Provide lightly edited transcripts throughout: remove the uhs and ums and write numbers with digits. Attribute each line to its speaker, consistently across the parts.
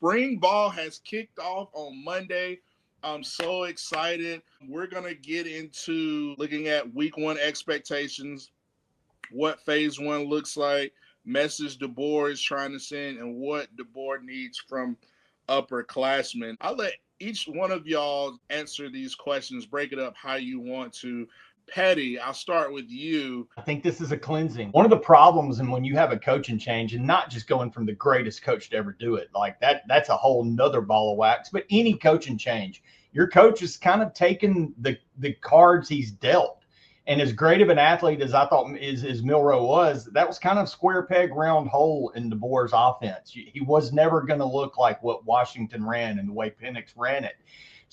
Speaker 1: Spring ball has kicked off on Monday. I'm so excited. We're going to get into looking at week one expectations, what phase one looks like, message DeBoer is trying to send, and what DeBoer needs from upperclassmen. I'll let each one of y'all answer these questions, break it up how you want to. Pettey, I'll start with you.
Speaker 2: I think this is a cleansing. One of the problems, and when you have a coaching change, and not just going from the greatest coach to ever do it, like that's a whole nother ball of wax. But any coaching change, your coach is kind of taking the cards he's dealt. And as great of an athlete as I thought is Milroe was, that was kind of square peg, round hole in DeBoer's offense. He was never going to look like what Washington ran and the way Penix ran it.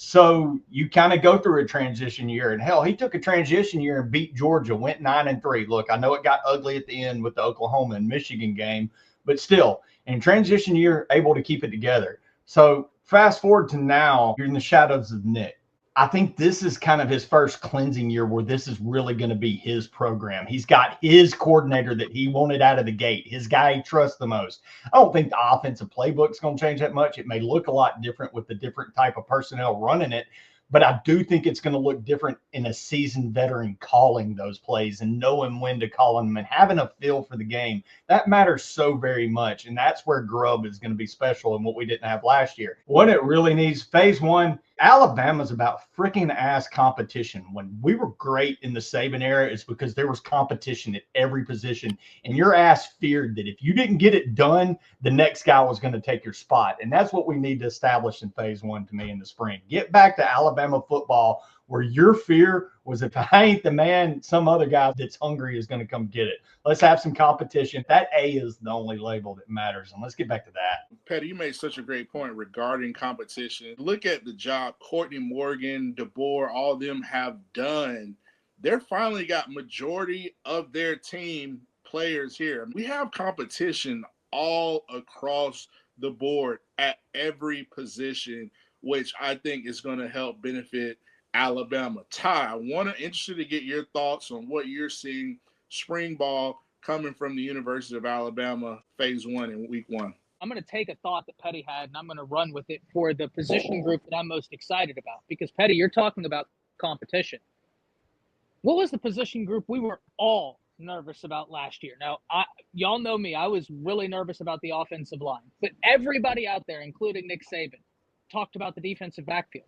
Speaker 2: So you kind of go through a transition year, and hell, he took a transition year and beat Georgia, went 9-3. Look, I know it got ugly at the end with the Oklahoma and Michigan game, but still, in transition year, able to keep it together. So fast forward to now, you're in the shadows of Nick. I think this is kind of his first cleansing year where this is really going to be his program. He's got his coordinator that he wanted out of the gate, his guy he trusts the most. I don't think the offensive playbook is going to change that much. It may look a lot different with the different type of personnel running it, but I do think it's going to look different in a seasoned veteran calling those plays and knowing when to call them and having a feel for the game. That matters so very much, and that's where Grubb is going to be special and what we didn't have last year. What it really needs, phase one, Alabama's about freaking ass competition. When we were great in the Saban era, it's because there was competition at every position, and your ass feared that if you didn't get it done, the next guy was going to take your spot. And that's what we need to establish in phase one to me in the spring. Get back to Alabama football where your fear was if I ain't the man, some other guy that's hungry is going to come get it. Let's have some competition. That A is the only label that matters. And let's get back to that.
Speaker 1: Pettey, you made such a great point regarding competition. Look at the job Courtney Morgan, DeBoer, all of them have done. They're finally got majority of their team players here. We have competition all across the board at every position, which I think is going to help benefit Alabama. Ty, interested to get your thoughts on what you're seeing spring ball coming from the University of Alabama phase one in week one.
Speaker 3: I'm going to take a thought that Pettey had, and I'm going to run with it for the position group that I'm most excited about. Because, Pettey, you're talking about competition. What was the position group we were all nervous about last year? Now, y'all know me. I was really nervous about the offensive line. But everybody out there, including Nick Saban, talked about the defensive backfield.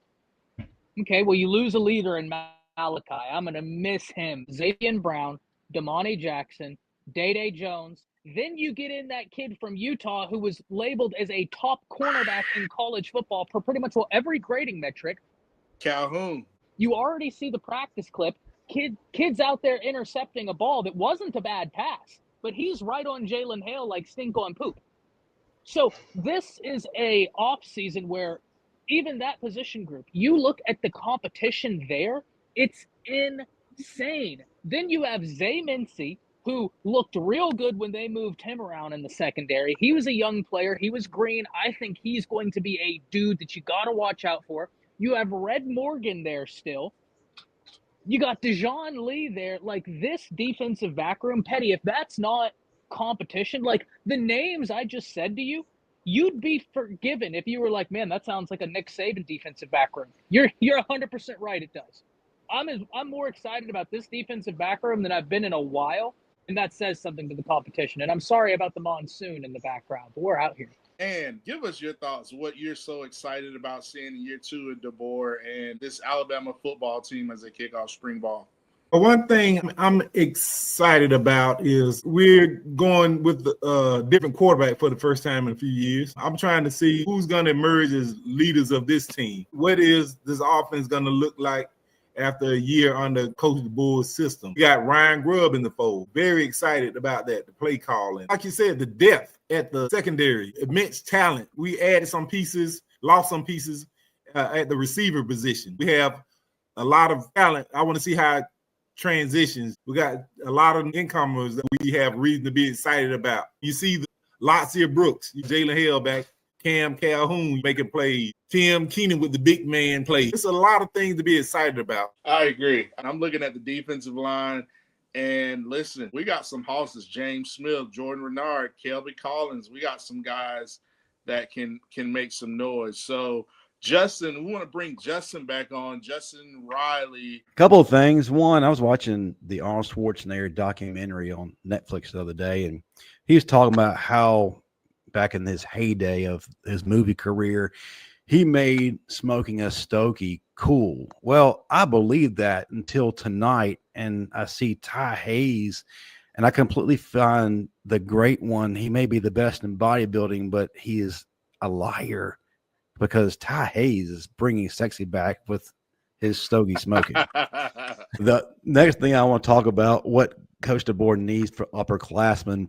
Speaker 3: Okay, well, you lose a leader in Malachi. I'm going to miss him. Xavier Brown, Damani Jackson, Day Jones. Then you get in that kid from Utah who was labeled as a top cornerback in college football for pretty much every grading metric.
Speaker 1: Calhoun.
Speaker 3: You already see the practice clip. Kids out there intercepting a ball that wasn't a bad pass, but he's right on Jalen Hale like stink on poop. So this is a offseason where even that position group, you look at the competition there, it's insane. Then you have Zay Mincy, who looked real good when they moved him around in the secondary. He was a young player. He was green. I think he's going to be a dude that you got to watch out for. You have Red Morgan there still. You got Dejon Lee there. Like, this defensive backroom, Pettey, if that's not competition, like the names I just said to you, you'd be forgiven if you were like, man, that sounds like a Nick Saban defensive backroom. You're 100% right, it does. I'm more excited about this defensive backroom than I've been in a while, and that says something to the competition. And I'm sorry about the monsoon in the background, but we're out here.
Speaker 1: And give us your thoughts, what you're so excited about seeing in year two of DeBoer and this Alabama football team as they kick off spring ball.
Speaker 4: One thing I'm excited about is we're going with the different quarterback for the first time in a few years. I'm trying to see who's going to emerge as leaders of this team. What is this offense going to look like after a year under Coach DeBoer's system? We got Ryan Grubb in the fold. Very excited about that, the play calling. Like you said, the depth at the secondary, immense talent. We added some pieces, lost some pieces at the receiver position. We have a lot of talent. I want to see how it transitions. We got a lot of incomers that we have reason to be excited about. You see Latzia Brooks, Jalen Hale back, Cam Calhoun making plays, Tim Keenan with the big man plays. It's a lot of things to be excited about.
Speaker 1: I agree. I'm looking at the defensive line, and listen, we got some horses, James Smith, Jordan Renard, Kelby Collins. We got some guys that can make some noise. So Justin, we want to bring Justin back on. Justin Riley.
Speaker 5: Couple of things. One, I was watching the Arnold Schwarzenegger documentary on Netflix the other day, and he was talking about how back in his heyday of his movie career, he made smoking a stogie cool. Well, I believed that until tonight, and I see Ty Hayes, and I completely find the great one. He may be the best in bodybuilding, but he is a liar because Ty Hayes is bringing sexy back with his stogie smoking. The next thing I want to talk about, what Coach DeBoer needs for upperclassmen.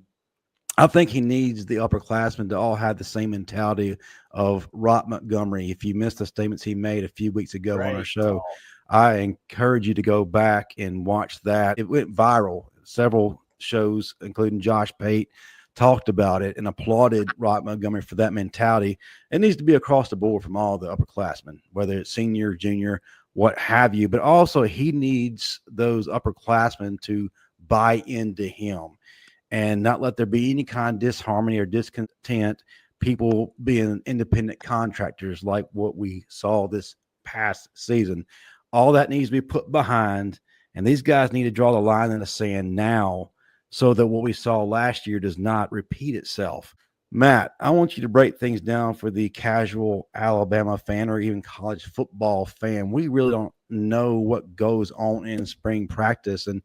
Speaker 5: I think he needs the upperclassmen to all have the same mentality of Rod Montgomery. If you missed the statements he made a few weeks ago on our show, I encourage you to go back and watch that. It went viral. Several shows, including Josh Pate, talked about it and applauded Rod Montgomery for that mentality. It needs to be across the board from all the upperclassmen, whether it's senior, junior, what have you. But also he needs those upperclassmen to buy into him and not let there be any kind of disharmony or discontent, people being independent contractors like what we saw this past season. All that needs to be put behind, and these guys need to draw the line in the sand now so that what we saw last year does not repeat itself. Matt, I want you to break things down for the casual Alabama fan or even college football fan. We really don't know what goes on in spring practice. And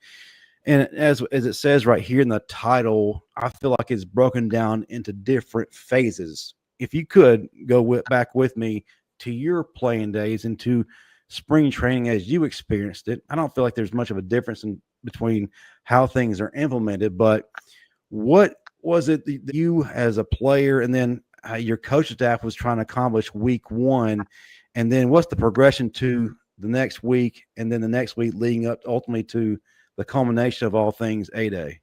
Speaker 5: as it says right here in the title, I feel like it's broken down into different phases. If you could go back with me to your playing days and to spring training as you experienced it, I don't feel like there's much of a difference between how things are implemented, but what was it that you as a player and then your coaching staff was trying to accomplish week one, and then what's the progression to the next week and then the next week leading up ultimately to the culmination of all things A-Day?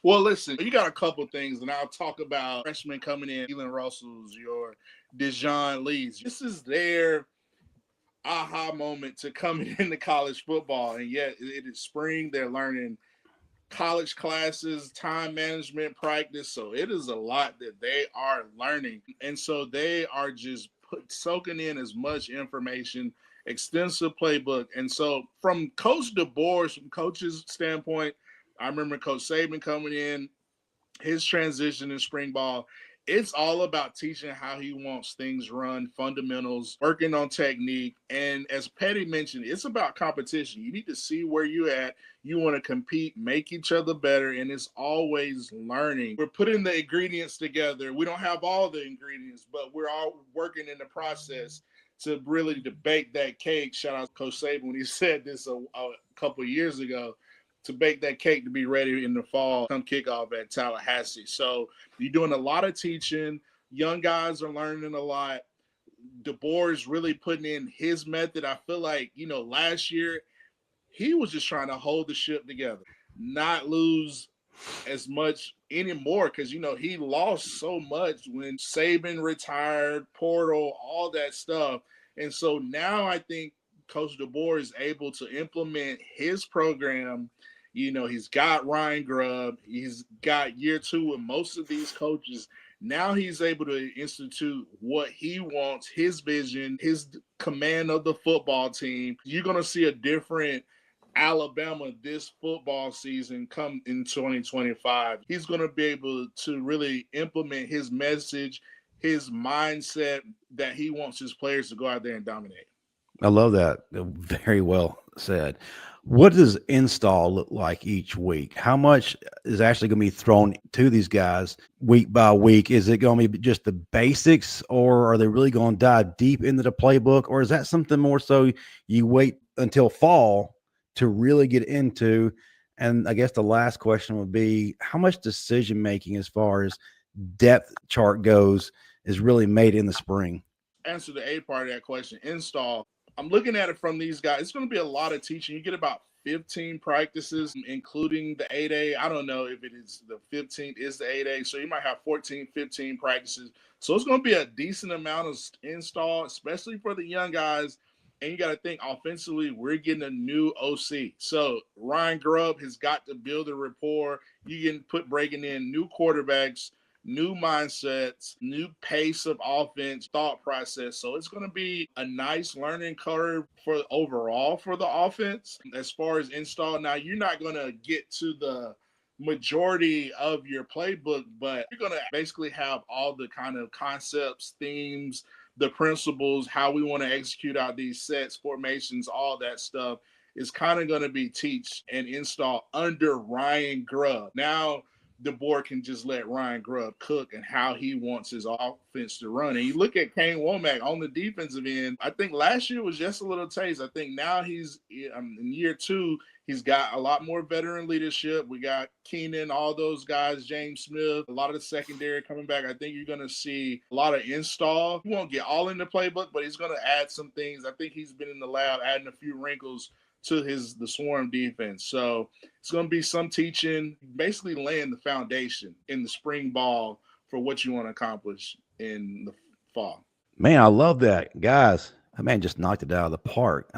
Speaker 1: Well, listen, you got a couple things, and I'll talk about freshmen coming in, Keelan Russell's, your Dejon Lee's. This is their aha moment to coming into college football, and yet it is spring. They're learning college classes, time management, practice. So it is a lot that they are learning, and so they are just soaking in as much information, extensive playbook. And so from Coach DeBoer's, from coach's standpoint, I remember Coach Saban coming in, his transition in spring ball. It's all about teaching how he wants things run, fundamentals, working on technique. And as Pettey mentioned, it's about competition. You need to see where you're at. You want to compete, make each other better, and it's always learning. We're putting the ingredients together. We don't have all the ingredients, but we're all working in the process to really to bake that cake. Shout out to Coach Saban when he said this a couple of years ago, to bake that cake to be ready in the fall, come kickoff at Tallahassee. So you're doing a lot of teaching. Young guys are learning a lot. DeBoer is really putting in his method. I feel like, last year he was just trying to hold the ship together, not lose as much anymore because, he lost so much when Saban retired, portal, all that stuff. And so now I think Coach DeBoer is able to implement his program. He's got Ryan Grubb. He's got year two with most of these coaches. Now he's able to institute what he wants, his vision, his command of the football team. You're going to see a different Alabama this football season come in 2025. He's going to be able to really implement his message, his mindset that he wants his players to go out there and dominate.
Speaker 5: I love that. Very well said. What does install look like each week? How much is actually going to be thrown to these guys week by week? Is it going to be just the basics, or are they really going to dive deep into the playbook? Or is that something more so you wait until fall to really get into? And I guess the last question would be, how much decision-making as far as depth chart goes is really made in the spring?
Speaker 1: Answer the A part of that question, install. I'm looking at it from these guys. It's going to be a lot of teaching. You get about 15 practices, including the 8A. I don't know if it is the 15th is the 8A. So you might have 14, 15 practices. So it's going to be a decent amount of install, especially for the young guys. And you got to think offensively, we're getting a new OC. So Ryan Grubb has got to build a rapport. You can breaking in new quarterbacks, new mindsets, new pace of offense, thought process. So it's going to be a nice learning curve for overall for the offense. As far as install, now you're not going to get to the majority of your playbook, but you're going to basically have all the kind of concepts, themes, the principles, how we want to execute out these sets, formations, all that stuff is kind of going to be teach and install under Ryan Grubb. Now, DeBoer can just let Ryan Grubb cook and how he wants his offense to run. And you look at Kane Womack on the defensive end, I think last year was just a little taste. I think now he's in year 2, he's got a lot more veteran leadership. We got Keenan, all those guys, James Smith, a lot of the secondary coming back. I think you're going to see a lot of install. He won't get all in the playbook, but he's going to add some things. I think he's been in the lab adding a few wrinkles to the swarm defense. So it's going to be some teaching, basically laying the foundation in the spring ball for what you want to accomplish in the fall.
Speaker 5: Man, I love that. Guys, that man just knocked it out of the park.